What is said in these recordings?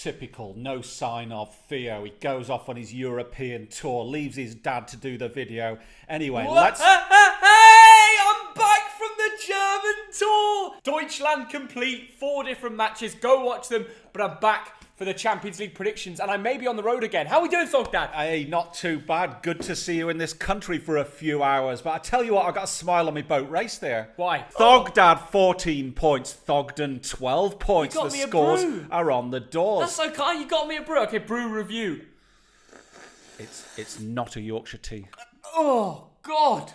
typical, no sign of Theo. He goes off on his European tour, leaves his dad to do the video. Anyway, let's... Hey, I'm back from the German tour. Deutschland complete, 4 different matches. Go watch them. But I'm back for the Champions League predictions, and I may be on the road again. How are we doing, Thogden? Hey, not too bad. Good to see you in this country for a few hours. But I tell you what, I got a smile on my boat race there. Why? Thogdad 14 points, Thogden 12 points. You got The me a scores brew. are on the doors. That's so kind. You got me a brew. Okay, brew review. It's not a Yorkshire tea. Oh, God.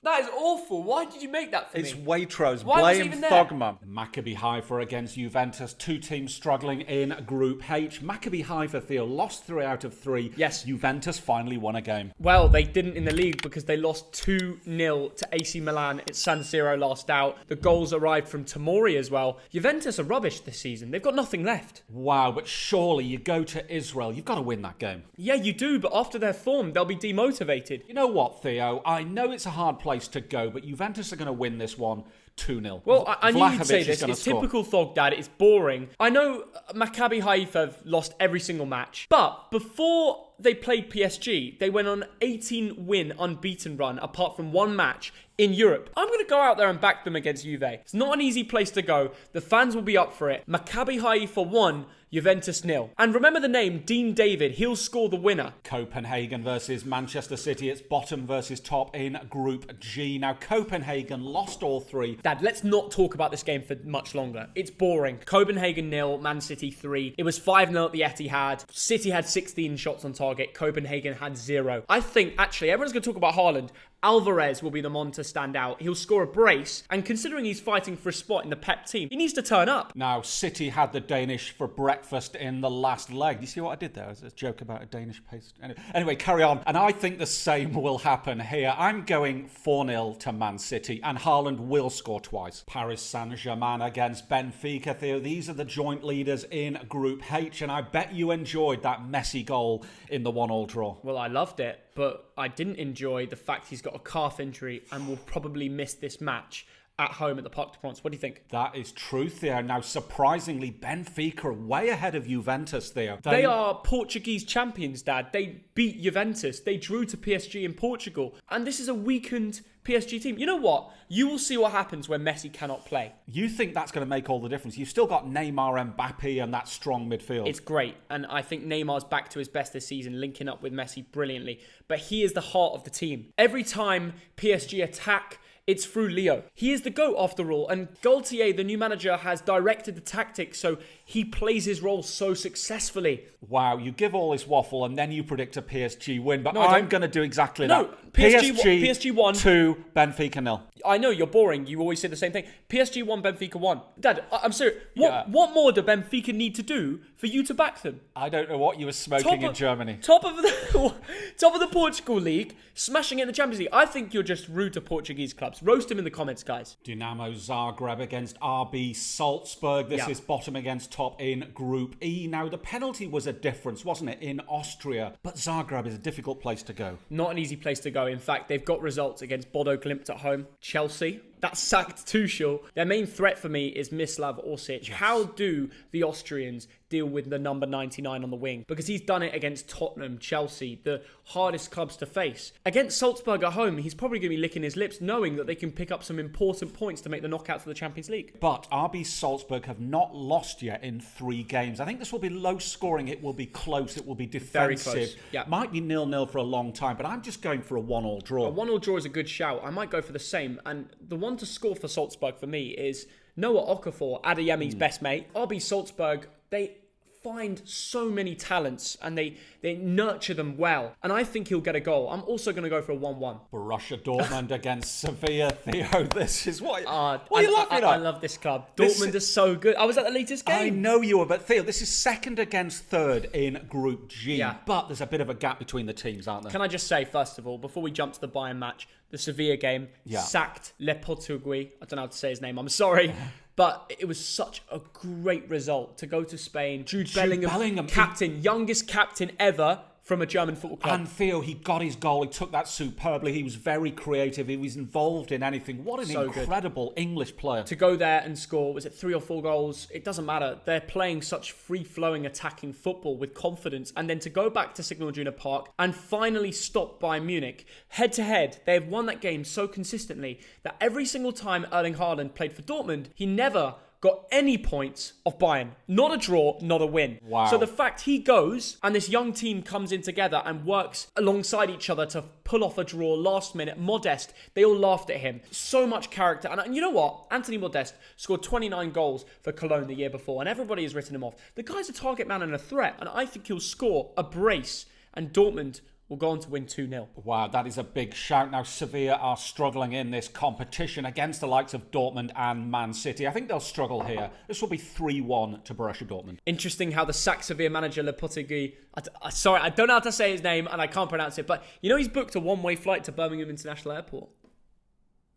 That is awful. Why did you make that for It's me? Waitrose. Why was it Blame even there? Thogma. Maccabi Haifa against Juventus. 2 teams struggling in Group H. Maccabi Haifa, Theo, lost 3 out of 3. Yes. Juventus finally won a game. Well, they didn't in the league because they lost 2-0 to AC Milan at San Siro last out. The goals arrived from Tomori as well. Juventus are rubbish this season. They've got nothing left. Wow, but surely you go to Israel. You've got to win that game. Yeah, you do, but after their form, they'll be demotivated. You know what, Theo? I know it's a hard place to go, but Juventus are going to win this one 2-0. Well, I knew you'd Vlahovic say is this. gonna It's score. typical Thogdad. It's boring. I know Maccabi Haifa have lost every single match, but before they played PSG, they went on an 18-win unbeaten run, apart from 1 match in Europe. I'm going to go out there and back them against Juve. It's not an easy place to go. The fans will be up for it. Maccabi Haifa 1, Juventus 0. And remember the name, Dean David. He'll score the winner. Copenhagen versus Manchester City. It's bottom versus top in Group G. Now, Copenhagen lost all 3. Dad, let's not talk about this game for much longer. It's boring. Copenhagen 0, Man City 3. It was 5-0 at the Etihad. City had 16 shots on target. Copenhagen had 0. I think, actually, everyone's going to talk about Haaland. Alvarez will be the one to stand out. He'll score a brace, and considering he's fighting for a spot in the Pep team, he needs to turn up. Now, City had the Danish for breakfast in the last leg. You see what I did there? It was a joke about a Danish paste. Anyway, carry on. And I think the same will happen here. I'm going 4-0 to Man City, and Haaland will score twice. Paris Saint-Germain against Benfica, Theo. These are the joint leaders in Group H, and I bet you enjoyed that messy goal in the 1-1 draw. Well, I loved it, but I didn't enjoy the fact he's got a calf injury and will probably miss this match at home at the Parc des Princes. What do you think? That is truth there. Now, surprisingly, Benfica are way ahead of Juventus there. They are Portuguese champions, Dad. They beat Juventus. They drew to PSG in Portugal. And this is a weakened PSG team. You know what? You will see what happens when Messi cannot play. You think that's going to make all the difference? You've still got Neymar, Mbappe, and that strong midfield. It's great. And I think Neymar's back to his best this season, linking up with Messi brilliantly. But he is the heart of the team. Every time PSG attack, it's through Leo. He is the GOAT after all, and Gaultier, the new manager, has directed the tactics, so he plays his role so successfully. Wow, you give all this waffle and then you predict a PSG win, but No, I I'm don't. going to do exactly No, that. PSG won. 2, Benfica 0. I know, you're boring. You always say the same thing. PSG won, Benfica won. Dad, I'm serious. Yeah. What more do Benfica need to do for you to back them? I don't know what you were smoking in Germany. Top of the Portugal League, smashing it in the Champions League. I think you're just rude to Portuguese clubs. Roast him in the comments, guys. Dinamo Zagreb against RB Salzburg. This Yeah. is bottom against top in Group E. Now, the penalty was a difference, wasn't it, in Austria? But Zagreb is a difficult place to go. Not an easy place to go. In fact, they've got results against Bodo Glimt at home, Chelsea. That's sacked Tuchel. Their main threat for me is Mislav Orsic. Yes. How do the Austrians deal with the number 99 on the wing? Because he's done it against Tottenham, Chelsea, the hardest clubs to face. Against Salzburg at home, he's probably going to be licking his lips knowing that they can pick up some important points to make the knockouts of the Champions League. But RB Salzburg have not lost yet in 3 games. I think this will be low scoring. It will be close. It will be defensive. Very close, yeah. Might be 0-0 for a long time, but I'm just going for a 1-1 draw. A 1-1 draw is a good shout. I might go for the same. And the one to score for Salzburg for me is Noah Okafor, Adeyemi's best mate. RB Salzburg, they find so many talents and they nurture them well. And I think he'll get a goal. I'm also going to go for a 1-1. Borussia Dortmund against Sevilla. Theo, this is what are you laughing at? I love this club. Dortmund is so good. I was at the latest game. I know you were, but Theo, this is second against third in Group G. Yeah. But there's a bit of a gap between the teams, aren't there? Can I just say, first of all, before we jump to the Bayern match, the Sevilla game sacked Le Portugais. I don't know how to say his name. I'm sorry. But it was such a great result to go to Spain. Jude Bellingham, captain, youngest captain ever from a German football club. And Theo, he got his goal. He took that superbly. He was very creative. He was involved in anything. What an incredible English player. To go there and score, was it 3 or 4 goals? It doesn't matter. They're playing such free-flowing attacking football with confidence. And then to go back to Signal Iduna Park and finally stop Bayern Munich. Head-to-head, they have won that game so consistently that every single time Erling Haaland played for Dortmund, he never got any points off Bayern. Not a draw, not a win. Wow. So the fact he goes and this young team comes in together and works alongside each other to pull off a draw last minute, Modest, they all laughed at him. So much character. And you know what? Anthony Modest scored 29 goals for Cologne the year before and everybody has written him off. The guy's a target man and a threat, and I think he'll score a brace, and Dortmund will go on to win 2-0. Wow, that is a big shout. Now, Sevilla are struggling in this competition against the likes of Dortmund and Man City. I think they'll struggle here. This will be 3-1 to Borussia Dortmund. Interesting how the Sevilla manager, Lopetegui, sorry, I don't know how to say his name and I can't pronounce it, but you know he's booked a one-way flight to Birmingham International Airport.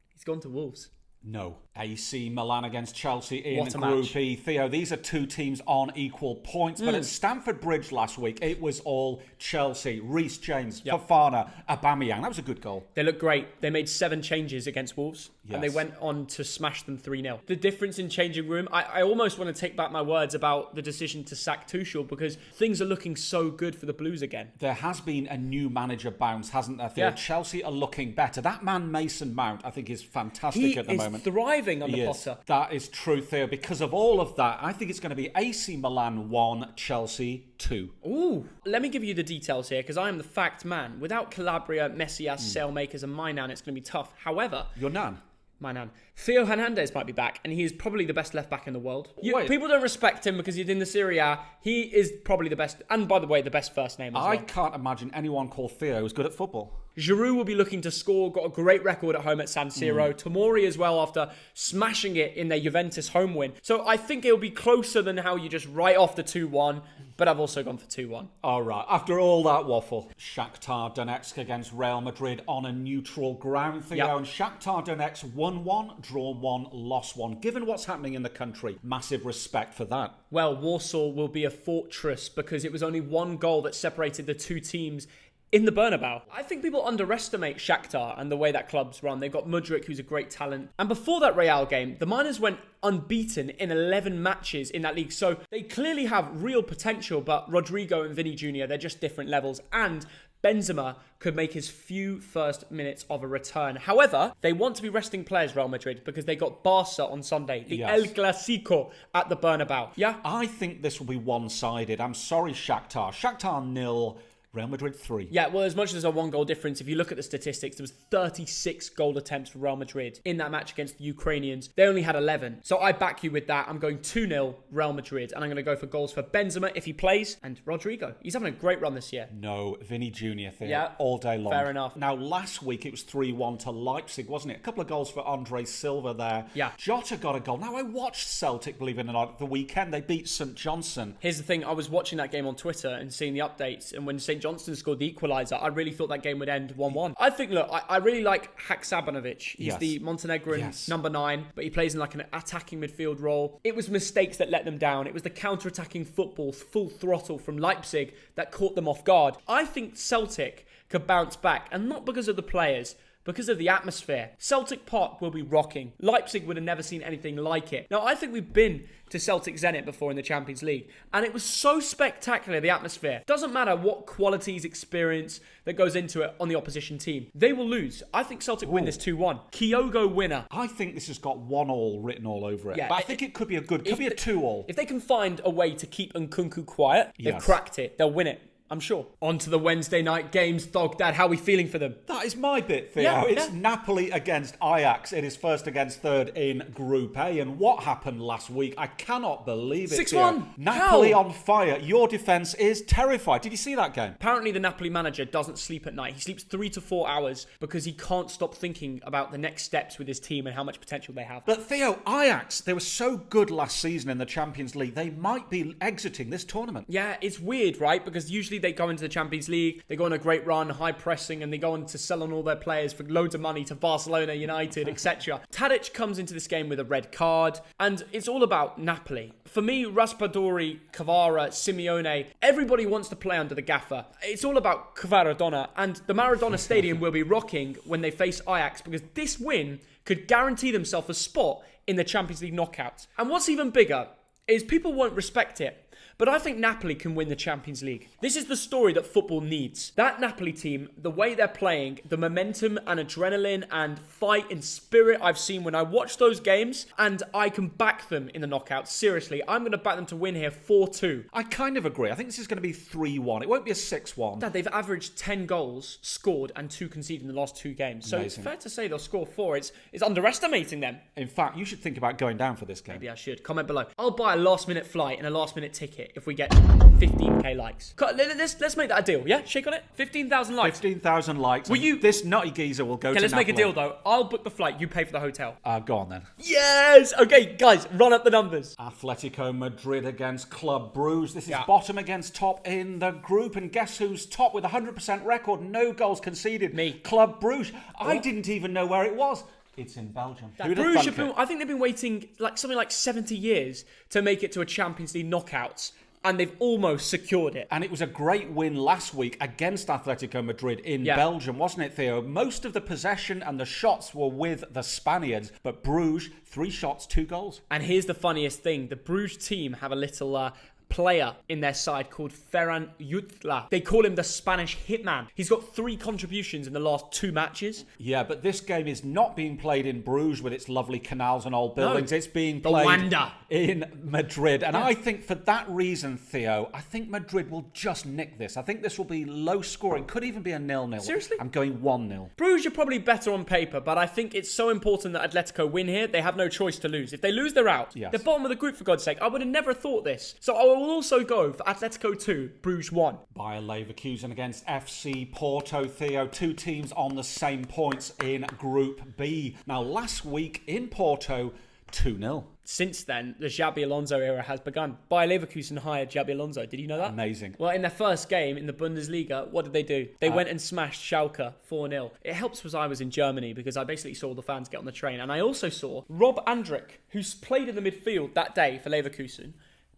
He's gone to Wolves. No. AC Milan against Chelsea in What a Group match. E. Theo, these are two teams on equal points, but at Stamford Bridge last week, it was all Chelsea. Reece James, Fofana, Aubameyang. That was a good goal. They look great. They made 7 changes against Wolves, and they Yes. went on to smash them 3-0. The difference in changing room, I almost want to take back my words about the decision to sack Tuchel because things are looking so good for the Blues again. There has been a new manager bounce, hasn't there, Theo? Yeah. Chelsea are looking better. That man, Mason Mount, I think is fantastic He at the is moment. thriving under He is. Potter. That is true, Theo. Because of all of that, I think it's going to be AC Milan 1, Chelsea 2. Ooh, let me give you the details here because I am the fact man. Without Calabria, Messi as sailmakers and my nan, it's going to be tough. However, Your nan? my nan, Theo Hernandez might be back, and he is probably the best left back in the world. Wait. People don't respect him because he's in the Serie A. He is probably the best, and by the way, the best first name as I well. can't imagine anyone called Theo who's good at football. Giroud will be looking to score, got a great record at home at San Siro. Tomori as well after smashing it in their Juventus home win. So I think it'll be closer than how you just write off the 2-1, but I've also gone for 2-1. All right, after all that waffle, Shakhtar Donetsk against Real Madrid on a neutral ground, Theo. Yep. And Shakhtar Donetsk won 1, draw 1, lost 1. Given what's happening in the country, massive respect for that. Well, Warsaw will be a fortress because it was only 1 goal that separated the two teams in the Bernabeu. I think people underestimate Shakhtar and the way that club's run. They've got Mudryk, who's a great talent. And before that Real game, the Miners went unbeaten in 11 matches in that league. So they clearly have real potential, but Rodrigo and Vinny Jr., they're just different levels. And Benzema could make his few first minutes of a return. However, they want to be resting players, Real Madrid, because they got Barca on Sunday, the El Clasico at the Bernabeu. Yeah? I think this will be one-sided. I'm sorry, Shakhtar. Shakhtar 0, Real Madrid 3. Yeah, well, as much as a 1-goal difference, if you look at the statistics, there was 36 goal attempts for Real Madrid in that match against the Ukrainians. They only had 11. So I back you with that. I'm going 2-0 Real Madrid, and I'm going to go for goals for Benzema if he plays, and Rodrigo. He's having a great run this year. No, Vinny Jr. Theo, Yeah, all day long. fair enough. Now, last week it was 3-1 to Leipzig, wasn't it? A couple of goals for Andre Silva there. Yeah. Jota got a goal. Now, I watched Celtic, believe it or not, the weekend. They beat St Johnstone. Here's the thing, I was watching that game on Twitter and seeing the updates, and when St Johnstone scored the equaliser, I really thought that game would end 1-1. I think, look, I really like Haksabanovic. He's Yes. the Montenegrin Yes. number 9, but he plays in like an attacking midfield role. It was mistakes that let them down. It was the counter-attacking football, full throttle from Leipzig that caught them off guard. I think Celtic could bounce back, and not because of the players, because of the atmosphere. Celtic Park will be rocking. Leipzig would have never seen anything like it. Now, I think we've been to Celtic Zenit before in the Champions League, and it was so spectacular, the atmosphere. Doesn't matter what qualities, experience that goes into it on the opposition team. They will lose. I think Celtic win this 2-1. Kyogo winner. I think this has got 1-1 written all over it. Yeah, But I think it could be a 2-2. If they can find a way to keep Nkunku quiet, they've Yes. cracked it. They'll win it. I'm sure. On to the Wednesday night games, Thog Dad. How are we feeling for them? That is my bit, Theo. Yeah, It's yeah. Napoli against Ajax. It is first against third in Group A. And what happened last week? I cannot believe it, 6-1. Theo. Napoli How? on fire. Your defence is terrified. Did you see that game? Apparently, the Napoli manager doesn't sleep at night. He sleeps 3 to 4 hours because he can't stop thinking about the next steps with his team and how much potential they have. But Theo, Ajax, they were so good last season in the Champions League. They might be exiting this tournament. Yeah, it's weird, right? Because usually usually they go into the Champions League, they go on a great run, high pressing, and they go on to sell on all their players for loads of money to Barcelona, United, etc. Tadic comes into this game with a red card, and it's all about Napoli. For me, Raspadori, Kvara, Simeone, everybody wants to play under the gaffer. It's all about Kvaradona, and the Maradona Stadium will be rocking when they face Ajax, because this win could guarantee themselves a spot in the Champions League knockouts. And what's even bigger is people won't respect it, but I think Napoli can win the Champions League. This is the story that football needs. That Napoli team, the way they're playing, the momentum and adrenaline and fight and spirit I've seen when I watch those games, and I can back them in the knockouts. Seriously, I'm going to back them to win here 4-2. I kind of agree. I think this is going to be 3-1. It won't be a 6-1. Dad, they've averaged 10 goals scored and 2 conceded in the last 2 games. So Amazing. It's fair to say they'll score 4. It's underestimating them. In fact, you should think about going down for this game. Maybe I should. Comment below. I'll buy a last-minute flight and a last-minute ticket if we get 15k likes. Let's make that a deal, yeah? Shake on it. 15,000 likes. 15,000 likes. Will you? This nutty geezer will go to Okay, let's make a Napoli. deal though. I'll book the flight. You pay for the hotel. Go on then. Yes. Okay, guys, run up the numbers. Atletico Madrid against Club Brugge. This is Yeah. bottom against top in the group. And guess who's top with a 100% record? No goals conceded. Me. Club Brugge. I didn't even know where it was. It's in Belgium. Who'd have Bruges thunk have been, it? I think they've been waiting something like 70 years to make it to a Champions League knockouts, and they've almost secured it. And it was a great win last week against Atletico Madrid in Belgium, wasn't it, Theo? Most of the possession and the shots were with the Spaniards, but Bruges, 3 shots, 2 goals. And here's the funniest thing. The Bruges team have a little player in their side called Ferran Jutla. They call him the Spanish hitman. He's got 3 contributions in the last 2 matches. Yeah, but this game is not being played in Bruges with its lovely canals and old buildings. No. It's being The played Wanda. in Madrid. And I think for that reason, Theo, I think Madrid will just nick this. I think this will be low scoring. Could even be a 0-0. Seriously? I'm going 1-0. Bruges are probably better on paper, but I think it's so important that Atletico win here. They have no choice to lose. If they lose, they're out. Yes. They're bottom of the group, for God's sake. I would have never thought this. So I will also go for Atletico 2, Bruges 1. Bayern Leverkusen against FC Porto, Theo. 2 teams on the same points in Group B. Now, last week in Porto, 2-0. Since then, the Xabi Alonso era has begun. Bayer Leverkusen hired Xabi Alonso. Did you know that? Amazing. Well, in their first game in the Bundesliga, what did they do? They went and smashed Schalke 4-0. It helps because I was in Germany, because I basically saw the fans get on the train. And I also saw Rob Andrich, who's played in the midfield that day for Leverkusen.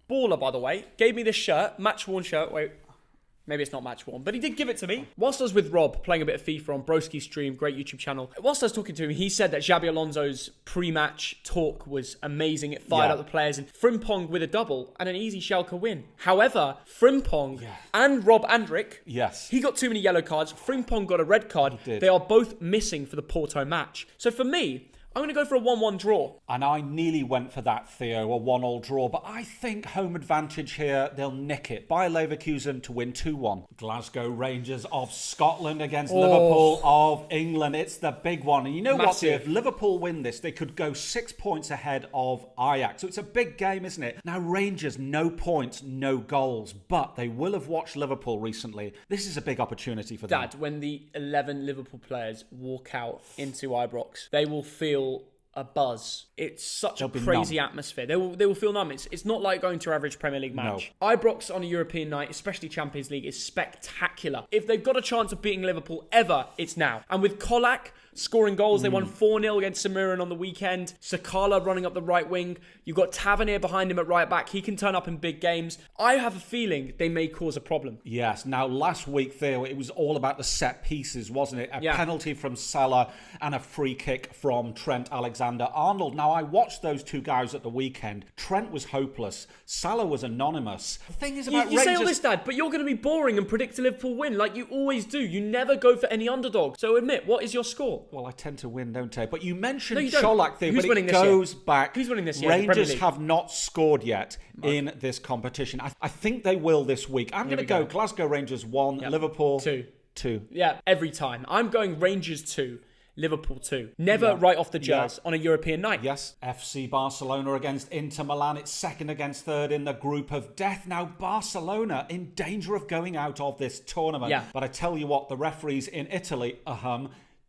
Baller, by the way. Gave me this shirt, match-worn shirt. Wait, maybe it's not match-worn, but he did give it to me. Whilst I was with Rob, playing a bit of FIFA on Broski's stream, great YouTube channel, whilst I was talking to him, he said that Xabi Alonso's pre-match talk was amazing. It fired up the players, and Frimpong with a double and an easy Schalke win. However, Frimpong and Rob Andrich, he got too many yellow cards. Frimpong got a red card. He did. They are both missing for the Porto match. So for me, I'm going to go for a 1-1 draw. And I nearly went for that, Theo, a 1-1 draw. But I think home advantage here, they'll nick it. Bayer Leverkusen to win 2-1. Glasgow Rangers of Scotland against Liverpool of England. It's the big one. And you know what, Theo? If Liverpool win this, they could go 6 points ahead of Ajax. So it's a big game, isn't it? Now, Rangers, no points, no goals. But they will have watched Liverpool recently. This is a big opportunity for them. Dad, when the 11 Liverpool players walk out into Ibrox, they will feel a buzz. It's such a crazy atmosphere. They will feel numb. It's not like going to your average Premier League match. No. Ibrox on a European night, especially Champions League, is spectacular. If they've got a chance of beating Liverpool ever, it's now. And with Kolak scoring goals, they won 4-0 against Samirin on the weekend. Sakala running up the right wing. You've got Tavernier behind him at right back. He can turn up in big games. I have a feeling they may cause a problem. Yes. Now, last week, Theo, it was all about the set pieces, wasn't it? A penalty from Salah and a free kick from Trent Alexander-Arnold. Now, I watched those 2 guys at the weekend. Trent was hopeless. Salah was anonymous. The thing is about you Rangers... say all this, Dad, but you're going to be boring and predict a Liverpool win like you always do. You never go for any underdog. So admit, what is your score? Well, I tend to win, don't I? But you mentioned you don't. Cholak, Theo, Who's but winning it this goes year? back. Who's winning this year in the Premier Rangers League? have not scored yet in this competition. I think they will this week. I'm going to go Glasgow Rangers 1, Liverpool 2. Yeah, every time. I'm going Rangers 2. Liverpool 2. Never right off the jazz on a European night. Yes. FC Barcelona against Inter Milan. It's second against third in the group of death. Now, Barcelona in danger of going out of this tournament. Yeah. But I tell you what, the referees in Italy,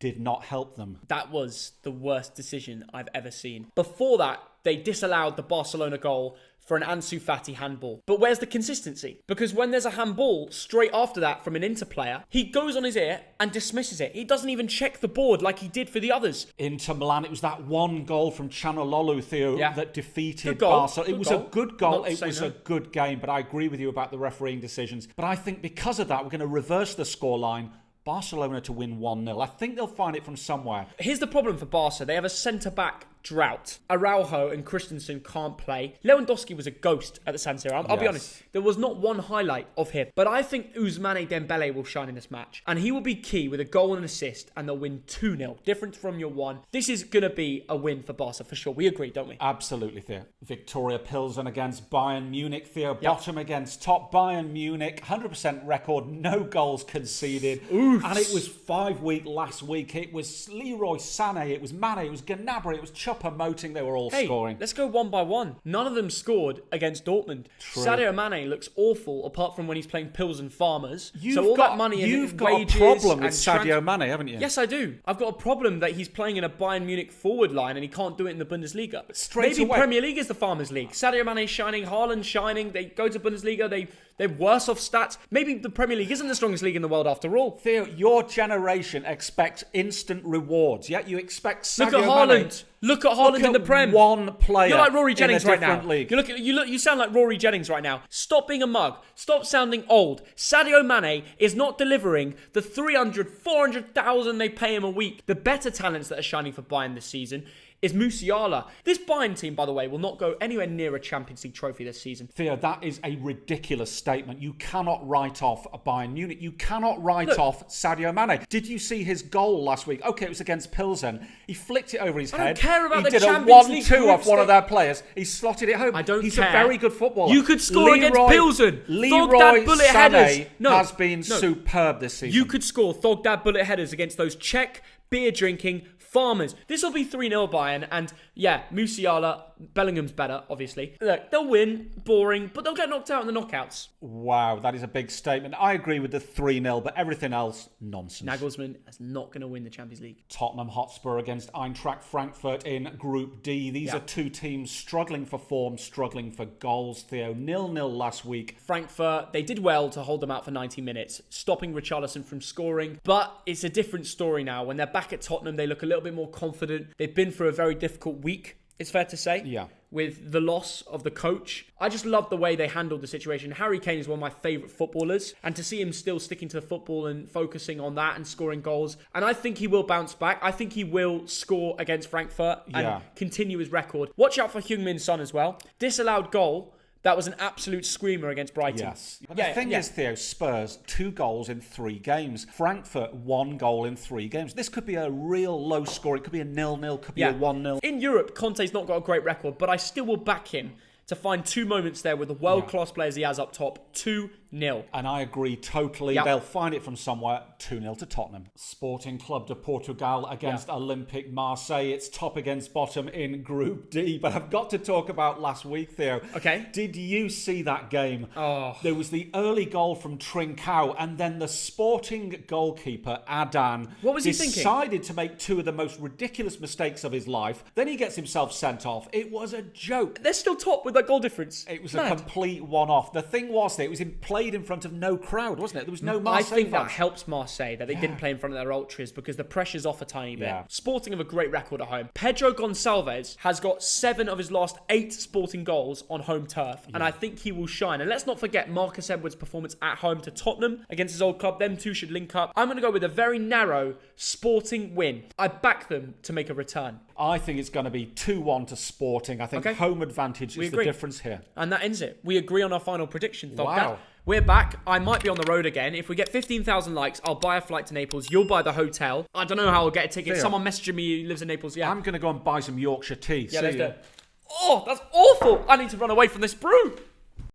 did not help them. That was the worst decision I've ever seen. Before that, they disallowed the Barcelona goal for an Ansu Fati handball. But where's the consistency? Because when there's a handball straight after that from an Inter player, he goes on his ear and dismisses it. He doesn't even check the board like he did for the others. Inter Milan, it was that one goal from Chanalolu, Theo, that defeated goal. Barcelona. It was a good goal. It was a good game, but I agree with you about the refereeing decisions. But I think because of that, we're going to reverse the scoreline. Barcelona to win 1-0. I think they'll find it from somewhere. Here's the problem for Barca. They have a centre-back drought. Araujo and Christensen can't play. Lewandowski was a ghost at the San Siro. I'll be honest. There was not one highlight of him. But I think Ousmane Dembele will shine in this match. And he will be key with a goal and an assist. And they'll win 2-0. Different from your 1. This is going to be a win for Barca for sure. We agree, don't we? Absolutely, Theo. Victoria Plzen against Bayern Munich, Theo. Bottom against top. Bayern Munich. 100% record. No goals conceded. Oof. And it was 5 week last week. It was Leroy Sané. It was Mane. It was Gnabry. It was Choupo-Moting. They were all scoring. Let's go one by one. None of them scored against Dortmund. True. Sadio Mane looks awful apart from when he's playing Plzen Farmers. You've got a problem with Sadio Mane, haven't you? Yes, I do. I've got a problem that he's playing in a Bayern Munich forward line and he can't do it in the Bundesliga. Maybe Premier League is the Farmers League. Sadio Mane shining, Haaland shining. They go to Bundesliga. They're worse off stats. Maybe the Premier League isn't the strongest league in the world after all. Theo, your generation expects instant rewards. Yet you expect Sadio Look at Haaland. Look at Haaland in the Prem. One player. You're like Rory Jennings right now. League. You sound like Rory Jennings right now. Stop being a mug. Stop sounding old. Sadio Mane is not delivering the 300, 400,000 they pay him a week. The better talents that are shining for Bayern this season is Musiala. This Bayern team, by the way, will not go anywhere near a Champions League trophy this season. Theo, that is a ridiculous statement. You cannot write off a Bayern Munich. You cannot write off Sadio Mane. Did you see his goal last week? Okay, it was against Pilsen. He flicked it over his head. I don't care about the He Champions League. did a 1-2 off one of their players. He slotted it home. I don't He's care. a very good footballer. You could score against Pilsen. Leroy Sané has been No. superb this season. You could score Thogdad bullet headers against those Czech beer-drinking Farmers. This will be 3-0 Bayern, and yeah, Musiala, Bellingham's better, obviously. Look, they'll win, boring, but they'll get knocked out in the knockouts. Wow, that is a big statement. I agree with the 3-0, but everything else, nonsense. Nagelsmann is not going to win the Champions League. Tottenham Hotspur against Eintracht Frankfurt in Group D. These are two teams struggling for form, struggling for goals, Theo. 0-0 last week. Frankfurt, they did well to hold them out for 90 minutes, stopping Richarlison from scoring, but it's a different story now. When they're back at Tottenham, they look a little bit more confident. They've been through a very difficult week, it's fair to say. Yeah. With the loss of the coach. I just love the way they handled the situation. Harry Kane is one of my favourite footballers, and to see him still sticking to the football and focusing on that and scoring goals, and I think he will bounce back. I think he will score against Frankfurt and continue his record. Watch out for Heung-min Son as well. Disallowed goal. That was an absolute screamer against Brighton. Yes. But the thing is, Theo, Spurs, 2 goals in 3 games. Frankfurt, 1 goal in 3 games. This could be a real low score. It could be a 0-0, could be a 1-0. In Europe, Conte's not got a great record, but I still will back him to find 2 moments there with the world-class players he has up top. 2-0. And I agree totally. Yep. They'll find it from somewhere. 2-0 to Tottenham. Sporting Club de Portugal against Olympique Marseille. It's top against bottom in Group D. But I've got to talk about last week, Theo. Okay. Did you see that game? Oh. There was the early goal from Trincao, and then the Sporting goalkeeper, Adan, what was he thinking? Decided to make 2 of the most ridiculous mistakes of his life. Then he gets himself sent off. It was a joke. They're still top with that goal difference. It was a complete one-off. The thing was that it was played in front of no crowd, wasn't it? There was no Marseille I think fans. that helps Marseille that they didn't play in front of their ultras because the pressure's off a tiny bit. Yeah. Sporting have a great record at home. Pedro Gonçalves has got 7 of his last 8 Sporting goals on home turf, and I think he will shine. And let's not forget Marcus Edwards' performance at home to Tottenham against his old club. Them two should link up. I'm going to go with a very narrow Sporting win. I back them to make a return. I think it's going to be 2-1 to Sporting. I think home advantage is the difference here. And that ends it. We agree on our final prediction, Thogden. Wow. We're back. I might be on the road again. If we get 15,000 likes, I'll buy a flight to Naples. You'll buy the hotel. I don't know how I'll get a ticket. Theo. Someone messaging me who lives in Naples. Yeah. I'm going to go and buy some Yorkshire tea. Yeah, let's do it. Oh, that's awful. I need to run away from this brew.